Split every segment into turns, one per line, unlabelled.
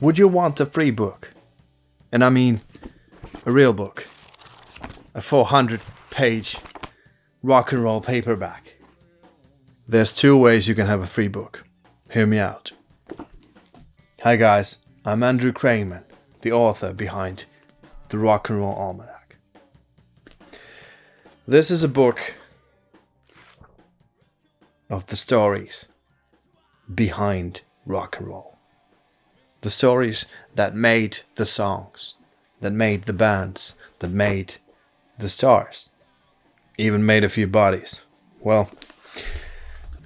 Would you want a free book? And I mean a real book. A 400-page rock and roll paperback. There's two ways you can have a free book. Hear me out. Hi guys, I'm Andrew Craneman, the author behind the Rock and Roll Almanac. This is a book of the stories behind rock and roll. The stories that made the songs, that made the bands, that made the stars, even made a few bodies. Well,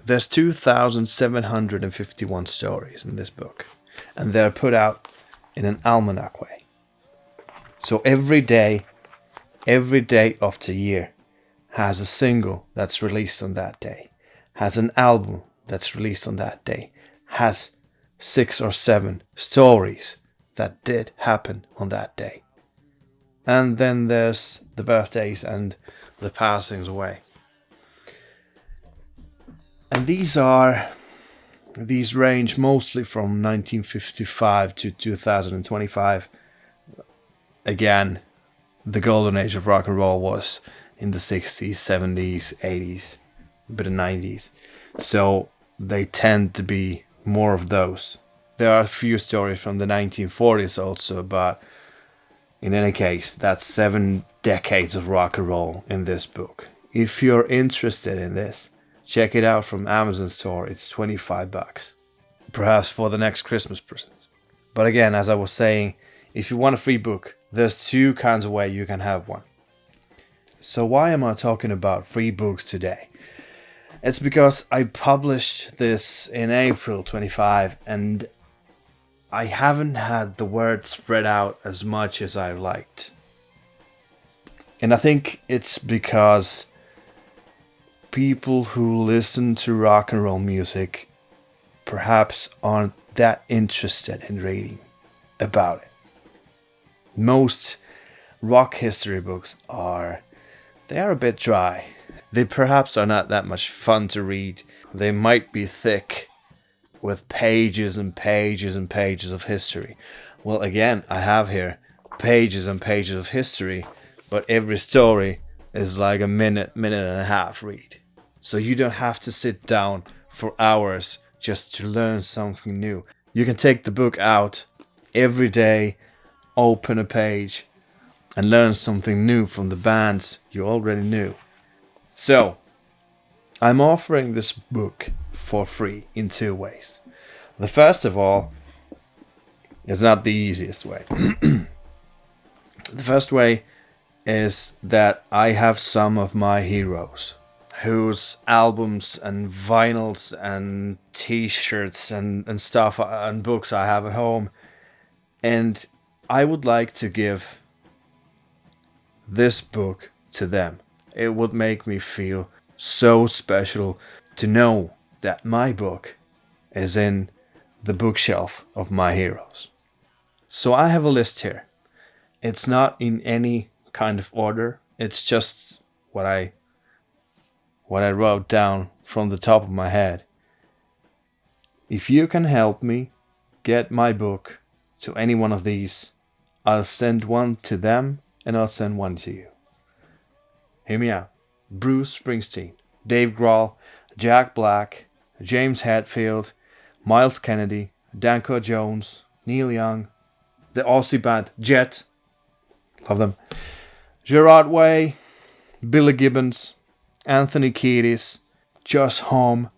there's 2,751 stories in this book, and they're put out in an almanac way. So every day of the year has a single that's released on that day, has an album that's released on that day, has 6 or 7 stories that did happen on that day. And then there's the birthdays and the passings away. And these range mostly from 1955 to 2025. Again, the golden age of rock and roll was in the 60s, 70s, 80s, a bit of 90s. So they tend to be more of those. There are a few stories from the 1940s also, but in any case, that's 7 decades of rock and roll in this book. If you're interested in this, check it out from Amazon store. It's $25. Perhaps for the next Christmas present. But again, as I was saying, if you want a free book, there's 2 kinds of way you can have one. So why am I talking about free books today? It's because I published this in April 25 and I haven't had the word spread out as much as I liked. And I think it's because people who listen to rock and roll music perhaps aren't that interested in reading about it. Most rock history books are a bit dry. They perhaps are not that much fun to read. They might be thick with pages and pages and pages of history. Well, again, I have here pages and pages of history, but every story is like a minute and a half read. So you don't have to sit down for hours just to learn something new. You can take the book out every day, open a page, and learn something new from the bands you already knew. So, I'm offering this book for free in 2 ways. The first of all is not the easiest way. The first way is that I have some of my heroes whose albums and vinyls and t-shirts and stuff and books I have at home. And I would like to give this book to them. It would make me feel so special to know that my book is in the bookshelf of my heroes. So I have a list here. It's not in any kind of order. It's just what I wrote down from the top of my head. If you can help me get my book to any one of these, I'll send one to them and I'll send one to you. Hear me out. Bruce Springsteen, Dave Grohl, Jack Black, James Hetfield, Miles Kennedy, Danko Jones, Neil Young, the Aussie band Jet, love them, Gerard Way, Billy Gibbons, Anthony Kiedis, Josh Homme,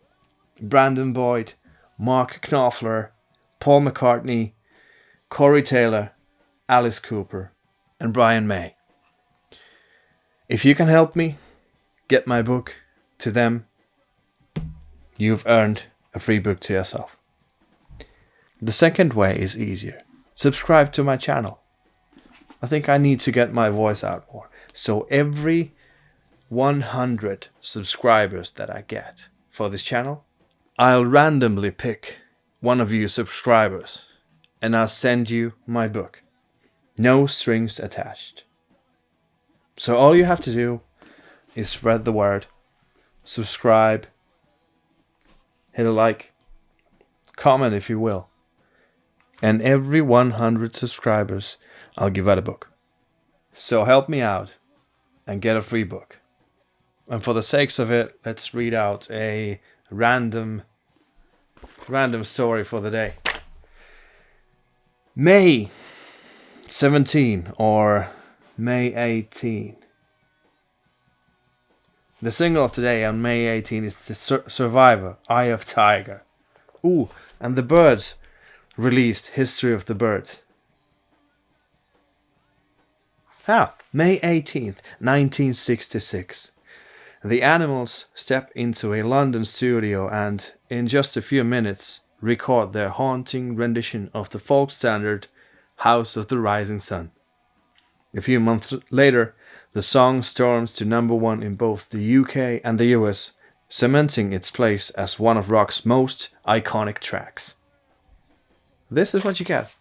Brandon Boyd, Mark Knopfler, Paul McCartney, Corey Taylor, Alice Cooper, and Brian May. If you can help me get my book to them, you've earned a free book to yourself. The second way is easier. Subscribe to my channel. I think I need to get my voice out more. So every 100 subscribers that I get for this channel, I'll randomly pick one of you subscribers and I'll send you my book. No strings attached. So all you have to do is spread the word, subscribe, hit a like, comment if you will. And every 100 subscribers, I'll give out a book. So help me out and get a free book. And for the sakes of it, let's read out a random story for the day. May 17 or May 18. The single of today on May 18 is The Survivor, Eye of Tiger. Ooh, and the Birds released History of the Birds. May 18th, 1966. The Animals step into a London studio and, in just a few minutes, record their haunting rendition of the folk standard House of the Rising Sun. A few months later, the song storms to #1 in both the UK and the US, cementing its place as one of rock's most iconic tracks. This is what you get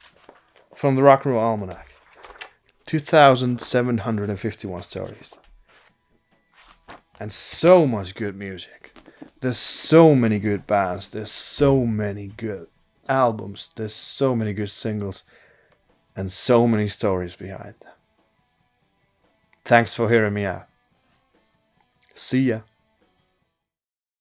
from the Rock and Roll Almanac. 2,751 stories. And so much good music. There's so many good bands. There's so many good albums. There's so many good singles. And so many stories behind them. Thanks for hearing me out. See ya.